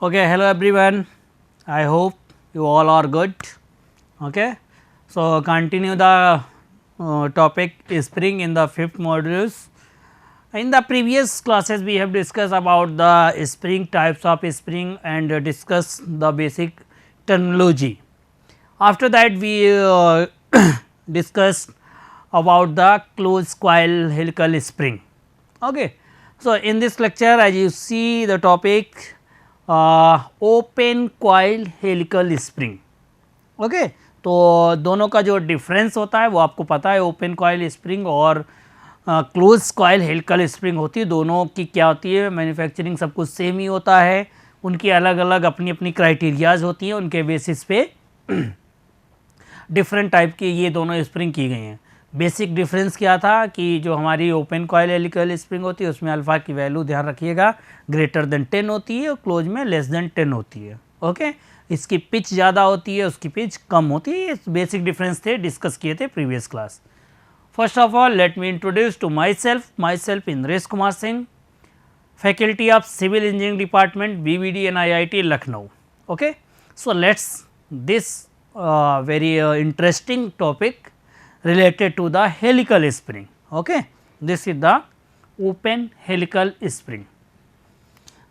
Okay, hello everyone. I hope you all are good. Okay. So, continue the topic spring in the fifth modules. In the previous classes we have discussed about the spring, types of spring, and discuss the basic terminology. After that we discussed about the closed coil helical spring. Okay. So, in this lecture as you see the topic open coiled helical spring. Okay, तो दोनों का जो difference होता है वो आपको पता है. ओपन कॉइल स्प्रिंग और क्लोज कॉइल हेलिकल स्प्रिंग होती है. दोनों की क्या होती है, मैन्युफैक्चरिंग सब कुछ सेम ही होता है. उनकी अलग अलग अपनी अपनी क्राइटेरियाज होती हैं, उनके बेसिस पे डिफरेंट टाइप की ये दोनों स्प्रिंग की गई हैं. बेसिक डिफरेंस क्या था कि जो हमारी ओपन कॉइल हेलिकल स्प्रिंग होती है उसमें अल्फ़ा की वैल्यू ध्यान रखिएगा ग्रेटर देन 10 होती है और क्लोज में लेस देन 10 होती है. ओके, इसकी पिच ज़्यादा होती है, उसकी पिच कम होती है. बेसिक डिफरेंस थे, डिस्कस किए थे previous class. First of all let me introduce to myself Indresh Kumar Singh, faculty of civil engineering department BVD NIIT Lucknow. Okay, so let's this very interesting topic related to the helical spring. Okay, this is the open helical spring.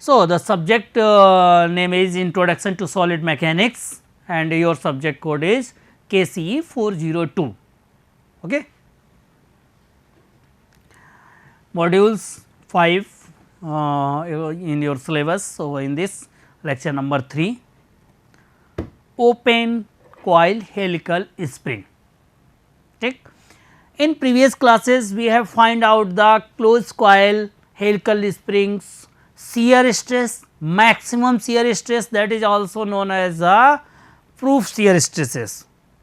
So, the subject name is Introduction to Solid Mechanics and your subject code is KCE 402. Okay. Modules 5 in your syllabus. So, in this lecture number 3, open coil helical spring. ठीक. In previous classes we have find out the closed coil helical springs shear stress, maximum shear stress, that is also known as the proof shear stresses.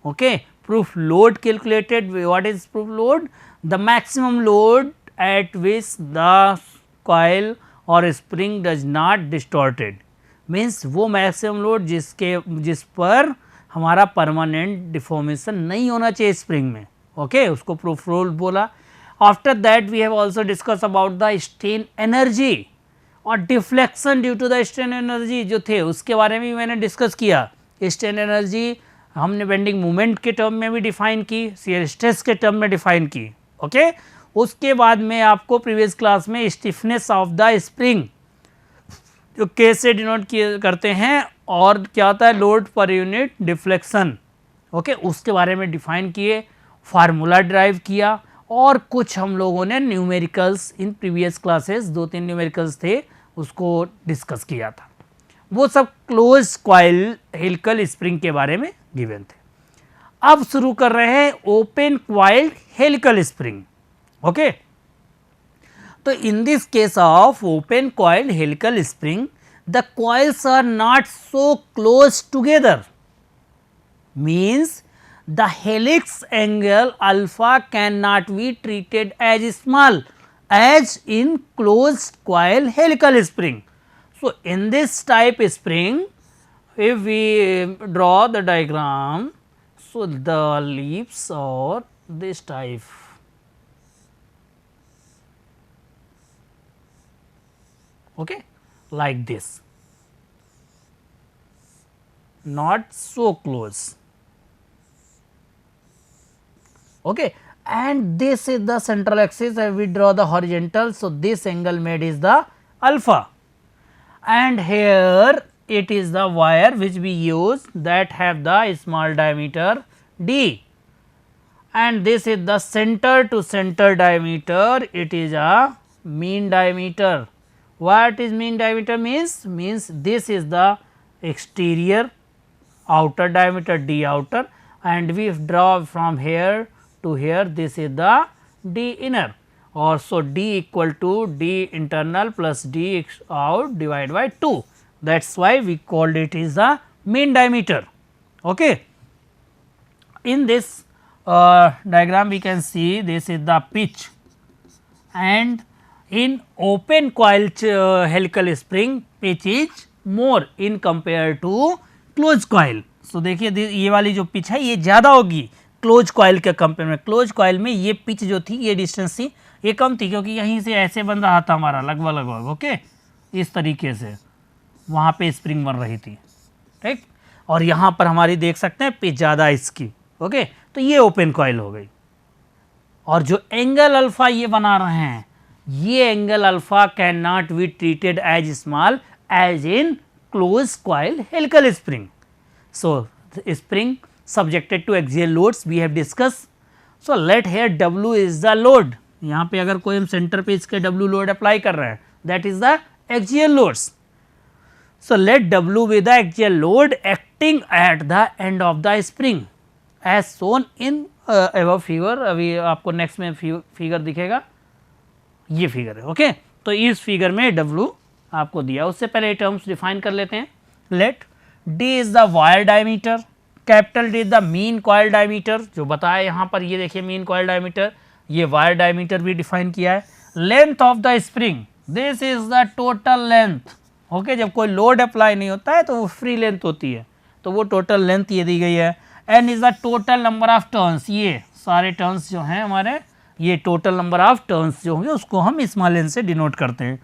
Okay. Proof load calculated. What is proof load? The maximum load at which the coil or spring does not distorted, means वो maximum load जिस पर हमारा permanent deformation नहीं होना चाहिए spring में. Okay, उसको proof load बोला. After that we have also discuss about the strain energy और deflection due to the strain energy जो थे उसके बारे में मैंने डिस्कस किया. स्ट्रेन एनर्जी हमने बेंडिंग मोमेंट के टर्म में भी डिफाइन की, शियर स्ट्रेस के टर्म में डिफाइन की. ओके, उसके बाद में आपको प्रीवियस क्लास में स्टिफनेस ऑफ द स्प्रिंग जो के से डिनोट करते हैं और क्या होता है load per unit deflection. Okay, उसके बारे में डिफाइन किए, फार्मूला ड्राइव किया और कुछ हम लोगों ने numericals in previous classes 2-3 numericals थे उसको डिस्कस किया था. वो सब क्लोज कॉइल हेलिकल स्प्रिंग के बारे में गिवन थे. अब शुरू कर रहे हैं open coiled helical spring. Okay, तो in this case of open coiled helical spring, the coils are not so close together, means the helix angle alpha cannot be treated as small as in closed coil helical spring. So, in this type spring, if we draw the diagram, so the leaves are this type. Okay, like this, not so close. Okay, and this is the central axis and we draw the horizontal. So, this angle made is the alpha and here it is the wire which we use that have the small diameter d and this is the center to center diameter, it is a mean diameter. What is mean diameter means this is the exterior outer diameter d outer and we draw from here to here, this is the d inner, or so d equal to d internal plus d out divided by 2. That is why we called it is the mean diameter. Okay. In this diagram we can see this is the pitch and in open coil helical spring pitch is more in compared to closed coil. So, देखिए ये वाली जो pitch है ये ज़्यादा होगी close coil के compare में. क्लोज कॉइल में ये पिच जो थी ये डिस्टेंस थी ये कम थी क्योंकि यहीं से ऐसे बन रहा था हमारा लगभग. ओके, इस तरीके से वहाँ पे स्प्रिंग बन रही थी, ठीक। और यहाँ पर हमारी देख सकते हैं पिच ज़्यादा इसकी, ओके। तो ये ओपन कॉइल हो गई। और जो एंगल अल्फा ये बना रहे हैं, ये angle alpha can not be treated as small as in close coil helical spring. So spring subjected to axial loads we have discussed. So let here W is the load. यहाँ पे अगर कोई हम सेंटर पे इसके W load apply कर रहे हैं, that is the axial loads. So let W be the axial load acting at the end of the spring as shown in above figure. अभी आपको नेक्स्ट में फिगर दिखेगा, ये फिगर है, ओके। तो इस फिगर में W आपको दिया, उससे पहले टर्म्स डिफाइन कर लेते हैं। Let D is the wire diameter, capital D the mean coil diameter, जो बताया यहाँ पर, ये देखिए मीन कॉइल डायमीटर, ये वायर डायमीटर भी डिफाइन किया है। Length of the spring, this is the total length, okay. जब कोई लोड अप्लाई नहीं होता है तो वो फ्री लेंथ होती है, तो वो टोटल लेंथ ये दी गई है। N is the total number of turns, ये सारे टर्न्स जो हैं हमारे, ये टोटल नंबर ऑफ टर्न्स जो होंगे उसको हम स्मॉल एन से डिनोट करते हैं।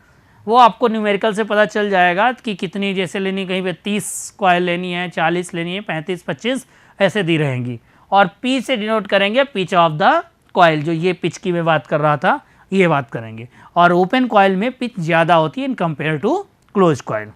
वो आपको न्यूमेरिकल से पता चल जाएगा कि कितनी जैसे लेनी, कहीं पे 30 कॉइल लेनी है, 40 लेनी है, 35, 25 ऐसे दी रहेंगी। और पी से डिनोट करेंगे पिच ऑफ द कॉइल, जो ये पिच की मैं बात कर रहा था ये बात करेंगे। और ओपन कॉइल में पिच ज़्यादा होती है in compare to close coil.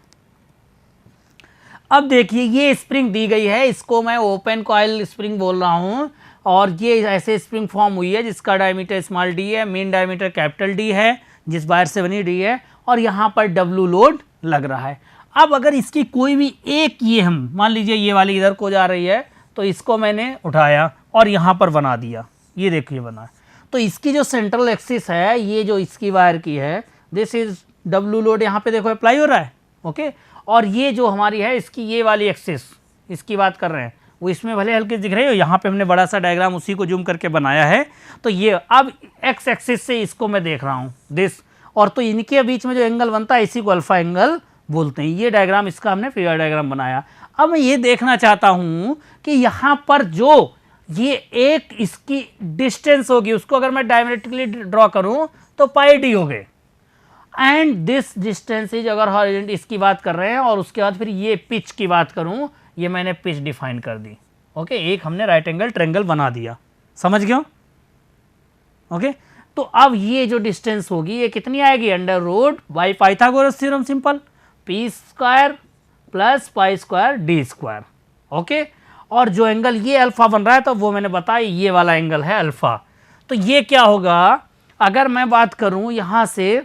अब देखिए ये स्प्रिंग दी गई है, इसको मैं ओपन कॉइल स्प्रिंग बोल रहा हूँ। और ये ऐसे स्प्रिंग फॉर्म हुई है जिसका डायमीटर स्मॉल डी है, मेन डायमीटर कैपिटल डी है, जिस वायर से बनी डी है, और यहाँ पर W लोड लग रहा है। अब अगर इसकी कोई भी एक, ये हम मान लीजिए ये वाली इधर को जा रही है, तो इसको मैंने उठाया और यहाँ पर बना दिया, ये देखिए बना है। तो इसकी जो सेंट्रल एक्सिस है, ये जो इसकी वायर की है, दिस इज W लोड यहाँ पे देखो अप्लाई हो रहा है, ओके। और ये जो हमारी है इसकी ये वाली एक्सिस, इसकी बात कर रहे हैं, वो इसमें भले हल्के दिख रही हो, यहाँ पे हमने बड़ा सा डायग्राम उसी को जूम करके बनाया है। तो ये अब एक्स एक्सिस से इसको मैं देख रहा हूँ, दिस, और तो इनके बीच में जो एंगल बनता है इसी को अल्फा एंगल बोलते हैं। ये डायग्राम, इसका हमने फिगर डायग्राम बनाया। अब मैं ये देखना चाहता हूँ कि यहाँ पर जो ये एक इसकी डिस्टेंस होगी, उसको अगर मैं डायमेट्रिकली ड्रॉ करूँ तो पाई डी हो गए। एंड दिस डिस्टेंस इज, अगर हॉरिजॉन्टल इसकी बात कर रहे हैं, और उसके बाद फिर ये पिच की बात करूँ, ये मैंने पिच डिफाइन कर दी, ओके। एक हमने राइट एंगल ट्रायंगल बना दिया, समझ गए, ओके। तो अब ये जो डिस्टेंस होगी ये कितनी आएगी, under root by Pythagoras theorem, simple, P square plus pi square D square, okay. और जो एंगल ये अल्फा बन रहा है, तो वो मैंने बताया ये वाला एंगल है अल्फा। तो ये क्या होगा, अगर मैं बात करूं यहाँ से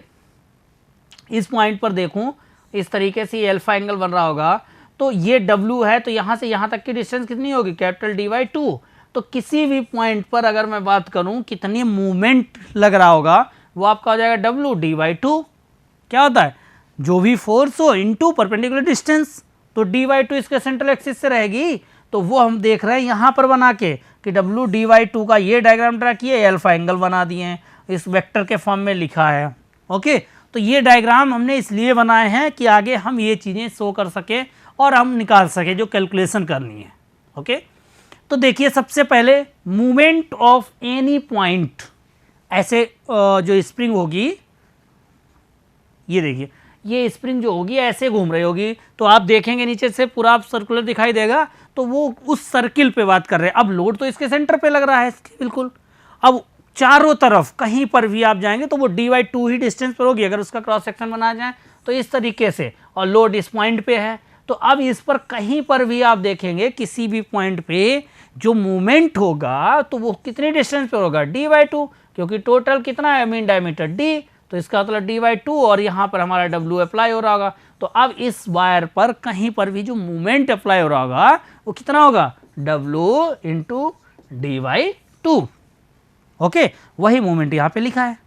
इस पॉइंट पर देखूं, इस तरीके से ये अल्फा एंगल बन रहा होगा, तो ये W है, तो यहाँ से यहाँ तक की डिस्टेंस कितनी होगी, कैपिटल डी बाई 2। तो किसी भी पॉइंट पर अगर मैं बात करूं कितनी मूवमेंट लग रहा होगा, वो आपका हो जाएगा W डी बाई 2। क्या होता है, जो भी फोर्स हो इनटू परपेंडिकुलर डिस्टेंस, तो डी बाई 2 इसके सेंट्रल एक्सिस से रहेगी। तो वो हम देख रहे हैं यहाँ पर बना के कि W डी बाई 2 का ये डायग्राम ड्रा किए, अल्फा एंगल बना दिए हैं, इस वेक्टर के फॉर्म में लिखा है, ओके। तो ये डायग्राम हमने इसलिए बनाए हैं कि आगे हम ये चीज़ें शो कर सके और हम निकाल सके जो कैलकुलेशन करनी है, ओके। तो देखिए सबसे पहले मूवमेंट ऑफ एनी पॉइंट, ऐसे जो स्प्रिंग होगी, ये देखिए ये स्प्रिंग जो होगी ऐसे घूम रही होगी, तो आप देखेंगे नीचे से पूरा सर्कुलर दिखाई देगा, तो वो उस सर्किल पे बात कर रहे हैं। अब लोड तो इसके सेंटर पे लग रहा है इसके, बिल्कुल। अब चारों तरफ कहीं पर भी आप जाएंगे तो वो डी बाई 2 ही डिस्टेंस पर होगी, अगर उसका क्रॉस सेक्शन बनाया जाए तो इस तरीके से, और लोड इस पॉइंट पे है। तो अब इस पर कहीं पर भी आप देखेंगे किसी भी पॉइंट पे जो मूवमेंट होगा तो वो कितनी डिस्टेंस पे होगा, डी बाई 2, क्योंकि टोटल कितना है, मीन डायमीटर डी, तो इसका मतलब डी बाई 2, और यहाँ पर हमारा W अप्लाई हो रहा होगा। तो अब इस वायर पर कहीं पर भी जो मूवमेंट अप्लाई हो रहा होगा वो कितना होगा, W into D by 2, okay. वही मूवमेंट यहाँ पे लिखा है,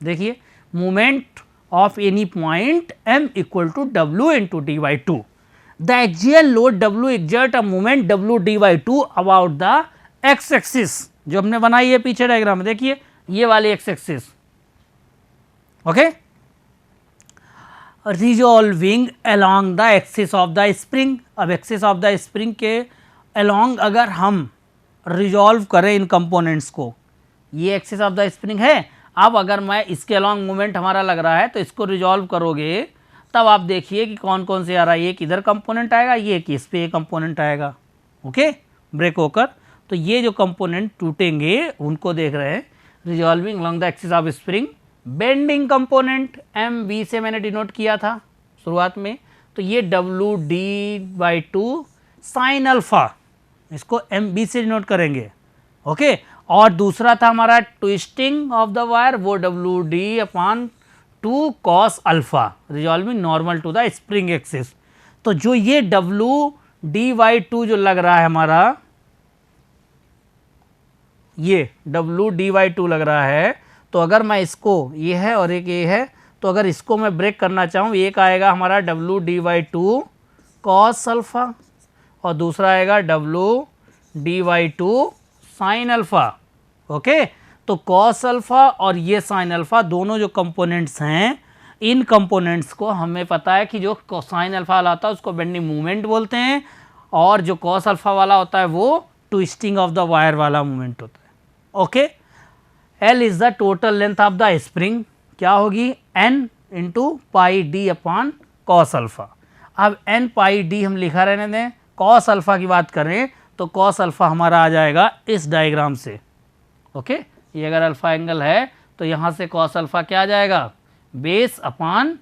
देखिए movement of any point M equal to W into D by 2। The axial load W exert a moment W d by 2 about the x axis, जो हमने बनाई है पीछे डायग्राम में, देखिए ये वाली x axis, okay. Resolving along the axis of the spring, अब एक्सिस ऑफ द स्प्रिंग के along अगर हम रिजॉल्व करें इन कंपोनेंट्स को, ये एक्सिस ऑफ द स्प्रिंग है, अब अगर मैं इसके along मूवमेंट हमारा लग रहा है तो इसको रिजॉल्व करोगे तब आप देखिए कि कौन कौन से आ रहा है, एक इधर कंपोनेंट आएगा, ये कि इस पे एक कंपोनेंट आएगा, ओके, ब्रेक होकर। तो ये जो कंपोनेंट टूटेंगे उनको देख रहे हैं, resolving along the axis of spring, bending component M B से मैंने डिनोट किया था शुरुआत में, तो ये W D by two sine alpha, इसको एम बी से डिनोट करेंगे, ओके। और दूसरा था हमारा ट्विस्टिंग ऑफ द वायर, वो W D upon two cos alpha, resolving normal to the spring axis. तो जो ये डब्ल्यू डी बाई टू जो लग रहा है हमारा, ये डब्ल्यू डी बाई टू लग रहा है, तो अगर मैं इसको, ये है और एक ये है, तो अगर इसको मैं ब्रेक करना चाहूँ, एक आएगा हमारा W D by to cos alpha और दूसरा आएगा W D by two sine alpha, okay. तो कॉस अल्फा और ये साइन अल्फा दोनों जो कंपोनेंट्स हैं, इन कंपोनेंट्स को हमें पता है कि जो साइन अल्फा वाला होता है उसको बेंडिंग मूवमेंट बोलते हैं, और जो कॉस अल्फा वाला होता है वो ट्विस्टिंग ऑफ द वायर वाला मूवमेंट होता है, okay. L is the total length of the spring, क्या होगी, N into pi D upon cos alpha. अब एन पाई डी हम लिखा रहने दें, कॉस अल्फा की बात करें तो कॉस अल्फा हमारा आ जाएगा इस डायग्राम से, ओके। ये अगर अल्फा एंगल है तो यहाँ से कॉस अल्फा क्या आ जाएगा, बेस अपॉन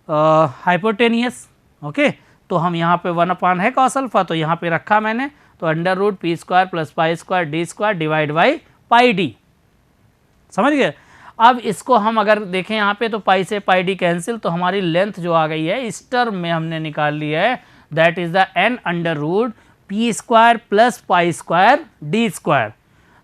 हाइपोटेनियस, ओके। तो हम यहाँ पे 1 अपॉन है कॉस अल्फा, तो यहाँ पे रखा मैंने, तो under root P square plus pi square D square divide by pi D, समझ गए। अब इसको हम अगर देखें यहाँ पे तो पाई से पाई डी कैंसिल, तो हमारी लेंथ जो आ गई है इस टर्म में हमने निकाल लिया है, that is the n under root P square plus pi square D square.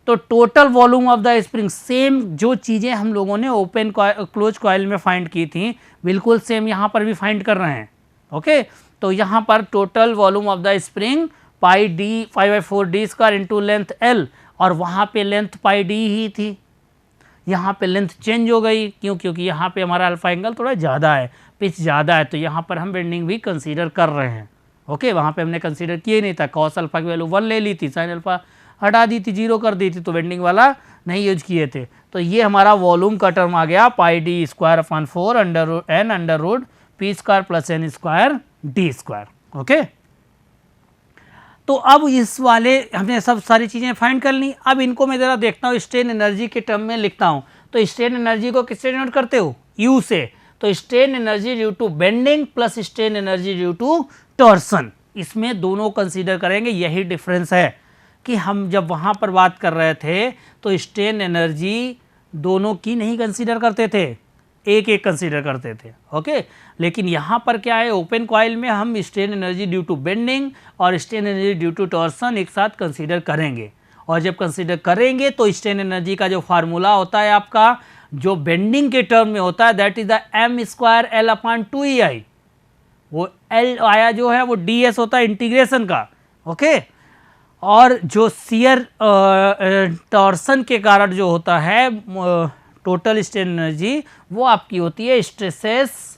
तो total volume of the spring, same जो चीज़ें हम लोगों ने ओपन क्लोज कॉइल में फाइंड की थी बिल्कुल सेम यहाँ पर भी फाइंड कर रहे हैं, ओके। तो यहाँ पर total volume of the spring pi D 5/4 D square into length L, और वहाँ पे लेंथ पाई डी ही थी, यहाँ पे लेंथ चेंज हो गई, क्यों, क्योंकि यहाँ पे हमारा अल्फा एंगल थोड़ा ज़्यादा है, पिच ज़्यादा है, तो यहाँ पर हम बेंडिंग भी कंसीडर कर रहे हैं, ओके। वहाँ पे हमने कंसीडर किए नहीं था, कॉस अल्फा की वैल्यू 1 ले ली थी, साइन अल्फा हटा दी थी, 0 कर दी थी, तो बेंडिंग वाला नहीं यूज किए थे। तो ये हमारा वॉल्यूम का टर्म आ गया pi d square upon 4 under root P square plus n square D square, okay. तो अब इस वाले हमने सब सारी चीज़ें फाइंड कर ली। अब इनको मैं ज़रा देखता हूँ, स्ट्रेन एनर्जी के टर्म में लिखता हूँ। तो स्ट्रेन एनर्जी को किससे डिनोट करते हो, यू से। तो strain energy due to bending plus strain energy due to torsion, इसमें दोनों कंसीडर करेंगे। यही डिफरेंस है कि हम जब वहाँ पर बात कर रहे थे तो स्ट्रेन एनर्जी दोनों की नहीं कंसीडर करते थे, एक एक कंसीडर करते थे, ओके। लेकिन यहाँ पर क्या है, ओपन कॉइल में हम strain energy due to bending और strain energy due to torsion एक साथ कंसीडर करेंगे। और जब कंसीडर करेंगे तो स्ट्रेन एनर्जी का जो फार्मूला होता है आपका, जो बेंडिंग के टर्म में होता है, that is the M square L upon 2EI। वो एल आया जो है वो डी एस होता है इंटीग्रेशन का, ओके। और जो सियर टॉर्सन के कारण जो होता है टोटल स्ट्रेन एनर्जी, वो आपकी होती है stresses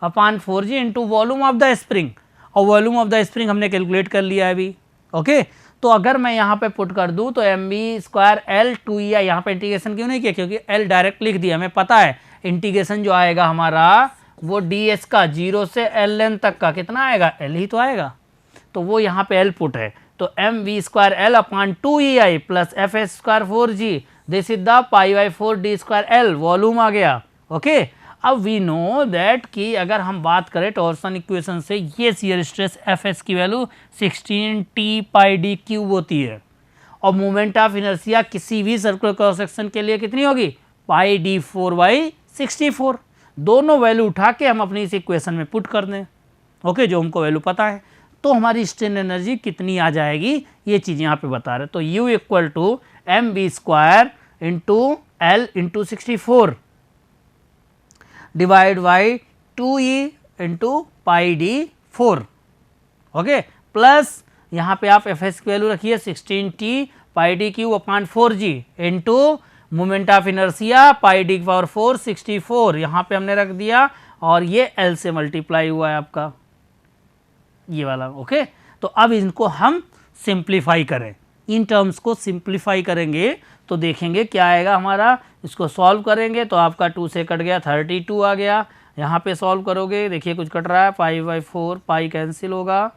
upon 4G into volume of the spring. और वॉल्यूम ऑफ द स्प्रिंग हमने कैलकुलेट कर लिया है अभी, ओके। तो अगर मैं यहाँ पे पुट कर दूँ तो M B square L 2EI, यहाँ पे इंटीग्रेशन क्यों नहीं किया, क्योंकि एल डायरेक्ट लिख दिया, हमें पता है इंटीग्रेशन जो आएगा हमारा वो डी एस का 0 से एल लेंथ तक का कितना आएगा, एल ही तो आएगा, तो वो यहाँ पे एल पुट है। तो M V square L upon 2EI plus F S square 4G, this is the π/4 d square L, volume आ गया, ओके। अब वी नो दैट कि अगर हम बात करें टॉर्सन इक्वेशन से, ये शियर स्ट्रेस एफ एस की value 16T pi D cube होती है, और मोमेंट ऑफ इनर्शिया किसी भी सर्कुलर क्रॉस सेक्शन के लिए कितनी होगी, पाई डी 4/64। दोनों वैल्यू उठा के हम अपनी इस इक्वेशन में पुट कर दें, ओके, जो हमको वैल्यू पता है, तो हमारी स्ट्रेन एनर्जी कितनी आ जाएगी, ये चीज़ यहाँ पे बता रहे। तो U equal to M B square into L into 64 divide by 2E into pi D 4, okay, plus यहाँ पे आप एफ एस की वैल्यू रखिए 16T pi D cube upon 4G into moment of inertia pi D power 4 64 यहाँ पे हमने रख दिया, और ये L से मल्टीप्लाई हुआ है आपका ये वाला, ओके। तो अब इनको हम सिंप्लीफाई करें, इन टर्म्स को सिंप्लीफाई करेंगे तो देखेंगे क्या आएगा हमारा। इसको सॉल्व करेंगे तो आपका 2 से कट गया 32 आ गया, यहाँ पे सॉल्व करोगे, देखिए कुछ कट रहा है, पाई/4, पाई कैंसिल होगा,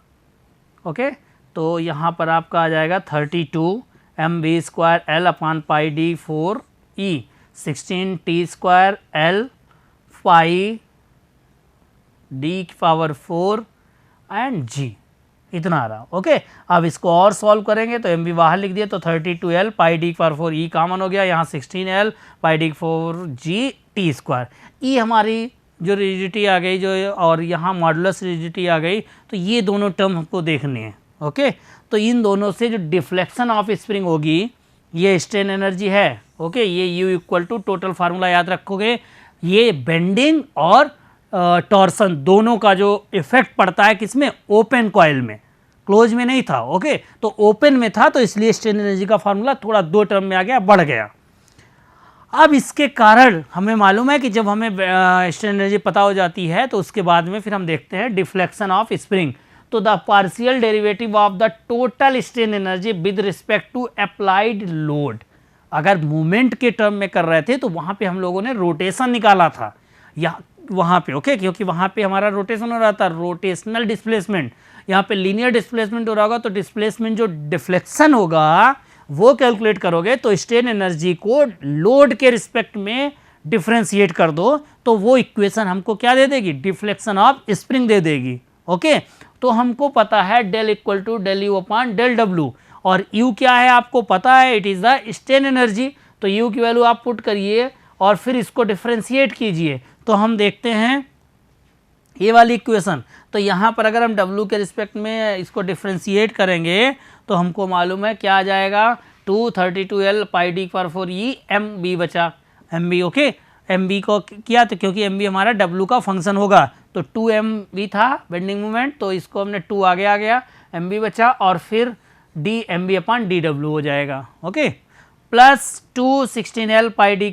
ओके। तो यहाँ पर आपका आ जाएगा 32 mv² L upon pi d4 E 16t² L pi d⁴ and g, इतना आ रहा, ओके। अब इसको और सॉल्व करेंगे तो mv बाहर लिख दिया, तो 32L पाई d⁴ E कॉमन हो गया, यहाँ 16L पाई d⁴ g t²। E हमारी जो रिजिडिटी आ गई, जो और यहाँ मॉडुलस रिजिडिटी आ गई, तो ये दोनों टर्म हमको देखने हैं, ओके। तो इन दोनों से जो डिफ्लेक्शन ऑफ स्प्रिंग होगी, ये स्ट्रेन एनर्जी है, ओके। ये U equal to total formula याद रखोगे, ये बेंडिंग और टॉर्सन दोनों का जो इफेक्ट पड़ता है किसमें, ओपन कॉइल में, क्लोज में नहीं था, ओके। तो ओपन में था, तो इसलिए स्ट्रेन एनर्जी का फार्मूला थोड़ा 2 टर्म में आ गया, बढ़ गया। अब इसके कारण हमें मालूम है कि जब हमें स्ट्रेन एनर्जी पता हो जाती है, तो उसके बाद में फिर हम देखते हैं डिफ्लेक्शन ऑफ स्प्रिंग। तो the partial derivative of the total strain energy with respect to applied load. अगर मूवमेंट के टर्म में कर रहे थे तो वहाँ पे हम लोगों ने रोटेशन निकाला था, या वहाँ पे, ओके, क्योंकि वहाँ पे हमारा रोटेशन हो रहा था, रोटेशनल डिस्प्लेसमेंट। यहाँ पे लीनियर डिस्प्लेसमेंट हो रहा होगा, तो डिस्प्लेसमेंट जो डिफ्लेक्शन होगा वो कैलकुलेट करोगे, तो स्ट्रेन एनर्जी को लोड के रिस्पेक्ट में डिफ्रेंशिएट कर दो, तो वो इक्वेशन हमको क्या दे देगी, डिफ्लेक्शन ऑफ स्प्रिंग दे देगी, ओके। तो हमको पता है del equal to del U upon del W, और यू क्या है आपको पता है, it is the strain energy. तो यू की वैल्यू आप पुट करिए और फिर इसको डिफ्रेंशिएट कीजिए, तो हम देखते हैं ये वाली इक्वेशन। तो यहाँ पर अगर हम W के रिस्पेक्ट में इसको डिफ्रेंशिएट करेंगे, तो हमको मालूम है क्या आ जाएगा, 232L पाई d⁴ E mb बचा, mb, ओके। mb को किया तो क्योंकि mb हमारा W का फंक्शन होगा, तो 2mb था बेंडिंग मोमेंट, तो इसको हमने 2 आगे आ गया, mb बचा, और फिर d mb अपान dw हो जाएगा, ओके। प्लस 216L पाई d⁴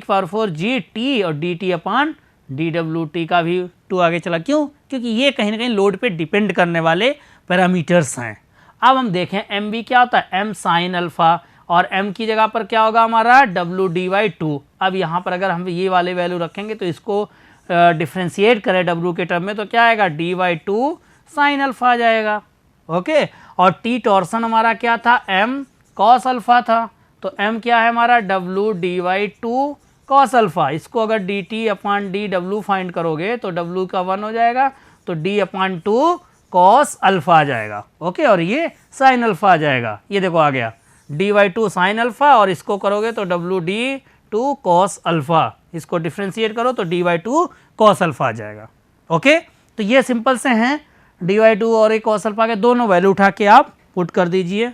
g t और dt अपान dwt का भी 2 आगे चला, क्यों, क्योंकि ये कहीं ना कहीं लोड पे डिपेंड करने वाले पैरामीटर्स हैं। अब हम देखें mb क्या होता है, m साइन अल्फा, और m की जगह पर क्या होगा हमारा w/2। अब यहाँ पर अगर हम ये वाले वैल्यू रखेंगे तो इसको डिफ्रेंशिएट करें w के टर्म में, तो क्या आएगा d/2 साइन अल्फा आ जाएगा, ओके। और t टॉर्सन हमारा क्या था, m कॉस अल्फा था, तो m क्या है हमारा w/2 कॉस अल्फा। इसको अगर dt अपान dw फाइंड करोगे तो w का 1 हो जाएगा, तो d/2 कॉस अल्फा आ जाएगा, ओके। और ये साइन अल्फा आ जाएगा, ये देखो आ गया d/2 साइन अल्फा, और इसको करोगे तो wd2 कॉस अल्फा, इसको डिफ्रेंशिएट करो तो d/2 कॉस अल्फा आ जाएगा, ओके। तो ये सिंपल से हैं, d/2 और एक कॉस अल्फा के दोनों वैल्यू उठा के आप पुट कर दीजिए,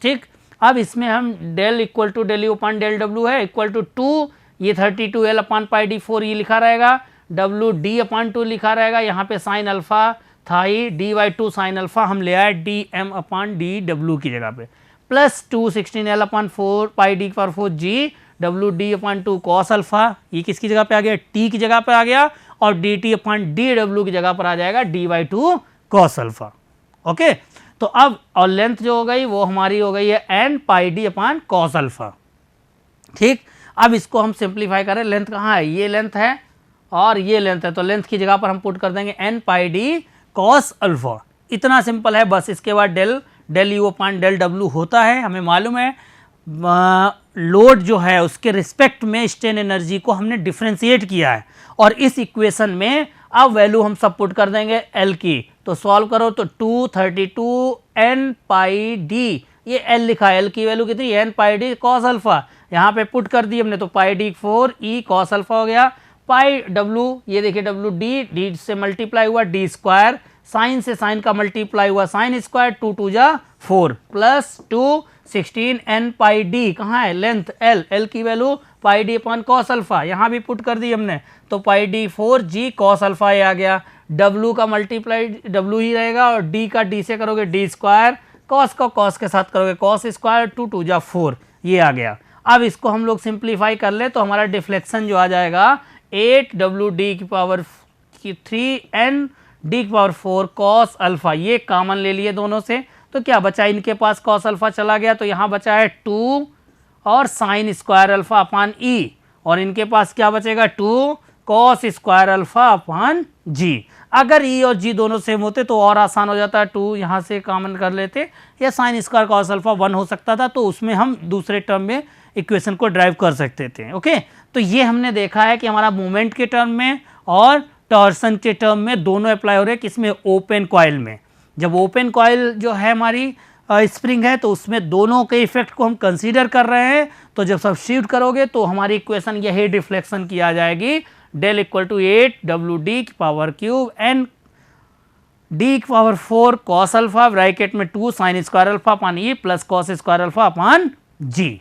ठीक। अब इसमें हम del equal to del U upon del W है इक्वल टू 2, ये 32L अपान पाई d⁴ ये लिखा रहेगा, WD/2 लिखा रहेगा, यहाँ पे साइन अल्फा था ही, d/2 साइन अल्फा हम ले आए dm अपान dw की जगह पे, प्लस 216L अपान 4 पाई d⁴ g WD/2 cos alpha, ये किसकी जगह पे आ गया, t की जगह पे आ गया, और dt अपान dw की जगह पर आ जाएगा d/2 कॉस अल्फा, ओके। तो अब और लेंथ जो हो गई वो हमारी हो गई है n पाई d अपान कॉस अल्फा, ठीक। अब इसको हम सिंप्लीफाई करें, लेंथ कहाँ है, ये लेंथ है और ये लेंथ है, तो लेंथ की जगह पर हम पुट कर देंगे n pi d cos alpha, इतना सिंपल है बस। इसके बाद del U upon del W होता है, हमें मालूम है लोड जो है उसके रिस्पेक्ट में स्ट्रेन एनर्जी को हमने डिफ्रेंशिएट किया है, और इस इक्वेशन में अब वैल्यू हम सब पुट कर देंगे L की, तो सॉल्व करो तो 232 n पाई d, ये L लिखा है, L की वैल्यू कितनी, n pi d cos alpha, यहाँ पे पुट कर दी हमने, तो पाई d⁴ E कॉस अल्फा हो गया, पाई w, ये देखिए w d से मल्टीप्लाई हुआ d², साइन से साइन का मल्टीप्लाई हुआ साइन स्क्वायर, 2 2 जा 4, प्लस 216 n पाई d, कहाँ है लेंथ L की वैल्यू पाई d अपान कॉस अल्फा, यहाँ भी पुट कर दी हमने, तो पाई d⁴ g कॉस अल्फा ये आ गया, w का मल्टीप्लाई w ही रहेगा, और d का d से करोगे d², कॉस का कॉस के साथ करोगे कॉस स्क्वायर, 2 2 जा 4, ये आ गया। अब इसको हम लोग सिंप्लीफाई कर ले तो हमारा डिफ्लेक्शन जो आ जाएगा 8wd⁴n d⁴ कॉस अल्फा, ये कॉमन ले लिए दोनों से, तो क्या बचा, इनके पास कॉस अल्फा चला गया, तो यहाँ बचा है 2 और साइन स्क्वायर अल्फा अपान ई, और इनके पास क्या बचेगा 2 कॉस स्क्वायर अल्फा अपॉन जी। अगर ई और जी दोनों सेम होते तो और आसान हो जाता, 2 यहाँ से कॉमन कर लेते, या साइन स्क्वायर कॉस अल्फा 1 हो सकता था, तो उसमें हम दूसरे टर्म में इक्वेशन को ड्राइव कर सकते थे। ओके, तो ये हमने देखा है कि हमारा मोमेंट के टर्म में और टॉर्सन के टर्म में दोनों अप्लाई हो रहे हैं, किसमें, ओपन कॉइल में। जब ओपन कॉइल जो है हमारी स्प्रिंग है तो उसमें दोनों के इफेक्ट को हम कंसीडर कर रहे हैं, तो जब सब्स्टिट्यूट करोगे तो हमारी इक्वेशन यही डिफ्लेक्शन की आ जाएगी, del equal to 8 W D की पावर क्यूब एन डी की पावर 4 कॉस अल्फा ब्रैकेट में 2 sine square alpha upon E plus cos square alpha upon G.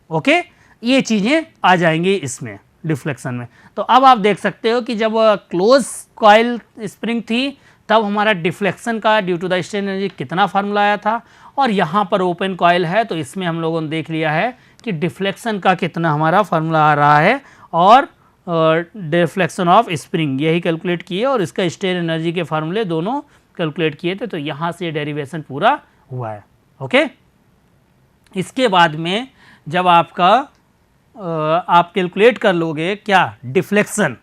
Okay, ये चीजें आ जाएंगी इसमें डिफ्लेक्शन में। तो अब आप देख सकते हो कि जब क्लोज कॉइल स्प्रिंग थी तब हमारा डिफ्लेक्शन का due to the strain energy कितना फार्मूला आया था, और यहाँ पर ओपन कॉइल है तो इसमें हम लोगों ने देख लिया है कि डिफ्लेक्शन का कितना हमारा फार्मूला आ रहा है, और डिफ्लेक्शन ऑफ स्प्रिंग यही कैलकुलेट किए और इसका स्ट्रेन एनर्जी के फार्मूले दोनों कैलकुलेट किए थे, तो यहाँ से डेरिवेशन पूरा हुआ है। ओके, इसके बाद में जब आपका आप कैलकुलेट कर लोगे क्या डिफ्लेक्शन,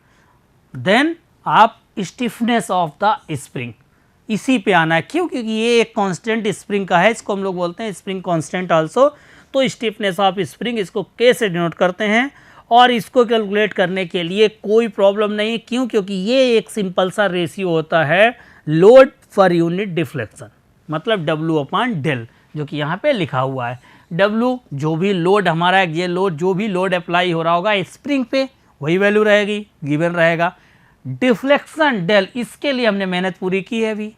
देन आप स्टिफनेस ऑफ द स्प्रिंग इसी पे आना है। क्यों? क्योंकि ये एक कांस्टेंट स्प्रिंग का है, इसको हम लोग बोलते हैं स्प्रिंग कांस्टेंट आल्सो। तो स्टिफनेस ऑफ स्प्रिंग इसको के से डिनोट करते हैं, और इसको कैलकुलेट करने के लिए कोई प्रॉब्लम नहीं। क्यों? क्योंकि ये एक सिंपल सा रेशियो होता है लोड पर यूनिट डिफ्लेक्शन, मतलब डब्ल्यू अपॉन डेल, जो कि यहाँ पे लिखा हुआ है। डब्ल्यू जो भी लोड हमारा ये लोड जो भी लोड अप्लाई हो रहा होगा स्प्रिंग पे वही वैल्यू रहेगी, गिवन रहेगा। डिफ्लेक्शन डेल, इसके लिए हमने मेहनत पूरी की है, अभी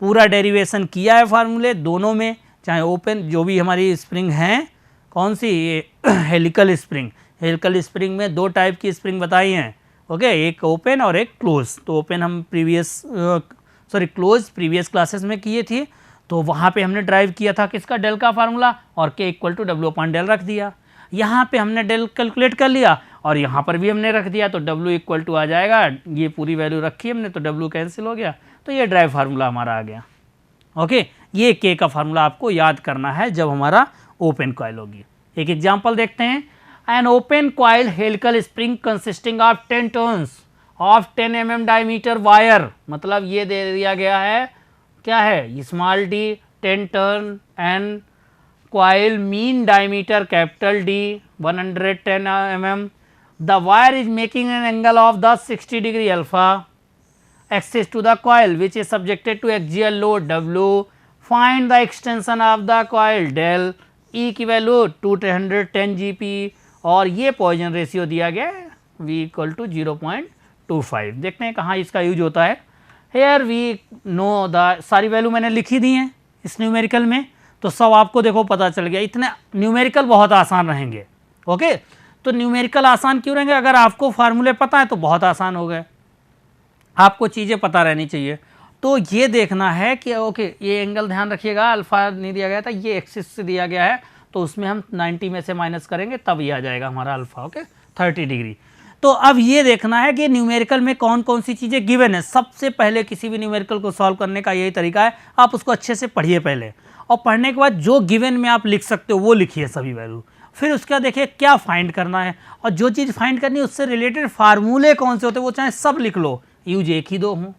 पूरा डेरिवेशन किया है फार्मूले दोनों में, चाहे ओपन जो भी हमारी स्प्रिंग हैं, कौन सी, ये हेलिकल स्प्रिंग। हेलिकल स्प्रिंग में 2 टाइप की स्प्रिंग बताई हैं। ओके, एक ओपन और एक क्लोज। तो ओपन हम क्लोज प्रीवियस क्लासेस में किए थे, तो वहाँ पे हमने ड्राइव किया था किसका, डेल का फार्मूला, और K equal to W upon del रख दिया। यहाँ पे हमने डेल कैलकुलेट कर लिया और यहाँ पर भी हमने रख दिया, तो डब्ल्यू इक्वल टू आ जाएगा, ये पूरी वैल्यू रखी हमने तो डब्ल्यू कैंसिल हो गया, तो ये ड्राइव फार्मूला हमारा आ गया। ओके, ये के का फार्मूला आपको याद करना है जब हमारा ओपन कॉइल होगी। एक एग्जांपल देखते हैं। An open coil helical spring consisting of 10 turns of 10 mm diameter wire, मतलब ये दे दिया गया है क्या है, small D 10 turn and coil mean diameter capital D 110 mm. The wire is making an angle of the 60 degree alpha axis to the coil which is subjected to axial load W. Find the extension of the coil del, E की value 210 GP, और ये Poisson ratio दिया गया है V equal to 0.25। देखते हैं कहाँ इसका यूज होता है। हेयर वी नो द, सारी वैल्यू मैंने लिखी दी हैं इस न्यूमेरिकल में, तो सब आपको देखो पता चल गया। इतने न्यूमेरिकल बहुत आसान रहेंगे। ओके, तो न्यूमेरिकल आसान क्यों रहेंगे, अगर आपको फार्मूले पता है तो बहुत आसान हो गए, आपको चीज़ें पता रहनी चाहिए। तो ये देखना है कि ओके, ये एंगल ध्यान रखिएगा, अल्फा नहीं दिया गया था, ये एक्सिस से दिया गया है, तो उसमें हम 90 में से माइनस करेंगे तब ये आ जाएगा हमारा अल्फा। Okay, 30 degree. तो अब ये देखना है कि न्यूमेरिकल में कौन कौन सी चीज़ें गिवन है। सबसे पहले किसी भी न्यूमेरिकल को सॉल्व करने का यही तरीका है, आप उसको अच्छे से पढ़िए पहले, और पढ़ने के बाद जो गिवन में आप लिख सकते हो वो लिखिए सभी वैल्यू। फिर उसके बाद देखिए क्या फाइंड करना है, और जो चीज़ फाइंड करनी है उससे रिलेटेड फार्मूले कौन से होते हैं वो चाहे सब लिख लो, यूज एक ही दो हों,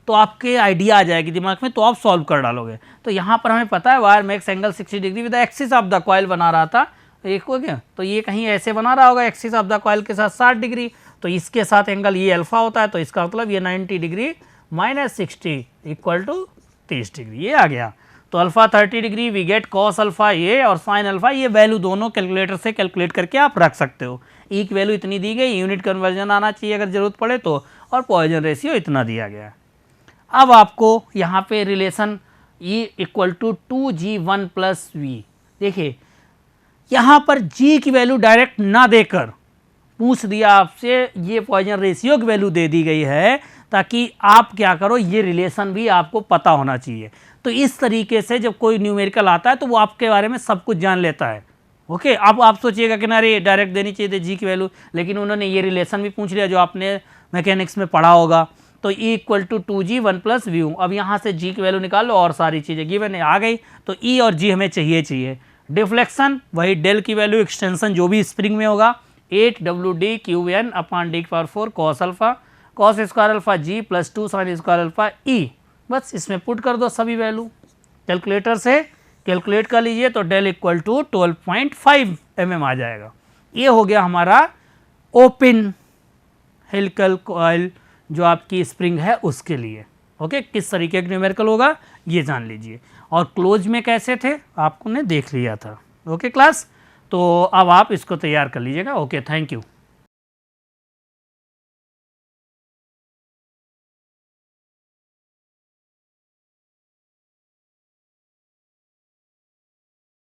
तो आपके आइडिया आ जाएगी दिमाग में, तो आप सॉल्व कर डालोगे। तो यहाँ पर हमें पता है wire makes angle 60 degree with the axis of the coil बना रहा था, एक हो गया, तो ये कहीं ऐसे बना रहा होगा एक्सिस ऑफ द कॉइल के साथ 60 डिग्री, तो इसके साथ एंगल ये अल्फा होता है, तो इसका मतलब ये 90 degree minus 60 equal to 30 degree, ये आ गया। तो alpha 30 degree we get cos alpha ये, और साइन अल्फा ये वैल्यू दोनों कैलकुलेटर से कैलकुलेट करके आप रख सकते हो। ई की वैल्यू इतनी दी गई, यूनिट कन्वर्जन आना चाहिए अगर जरूरत पड़े तो, और पॉइजन रेशियो इतना दिया गया। अब आपको यहाँ पे relation E equal to 2G1 plus V, देखिए यहाँ पर जी की वैल्यू डायरेक्ट ना देकर पूछ दिया आपसे, ये पॉइजन रेशियो की वैल्यू दे दी गई है, ताकि आप क्या करो, ये रिलेशन भी आपको पता होना चाहिए। तो इस तरीके से जब कोई न्यूमेरिकल आता है तो वो आपके बारे में सब कुछ जान लेता है। ओके, अब आप सोचिएगा कि ना रे डायरेक्ट देनी चाहिए थी जी की वैल्यू, लेकिन उन्होंने ये रिलेशन भी पूछ लिया जो आपने मैकेनिक्स में पढ़ा होगा। तो E equal to 2G1 plus view, अब यहाँ से जी की वैल्यू निकाल लो और सारी चीज़ें गिवन है आ गई, तो ई और जी हमें चाहिए। डिफ्लेक्शन वही डेल की वैल्यू, एक्सटेंशन जो भी स्प्रिंग में होगा 8WD QN /D की power 4 cos alpha cos square alpha G plus 2 sin square alpha E। बस इसमें पुट कर दो सभी वैल्यू, कैलकुलेटर से कैलकुलेट कर लीजिए तो डेल इक्वल टू 12.5 mm आ जाएगा। ये हो गया हमारा ओपन हेलिकल कॉइल जो आपकी स्प्रिंग है उसके लिए। ओके, किस तरीके का न्यूमेरिकल होगा ये जान लीजिए, और क्लोज में कैसे थे आपको ने देख लिया था। ओके क्लास, तो अब आप इसको तैयार कर लीजिएगा। Okay, thank you.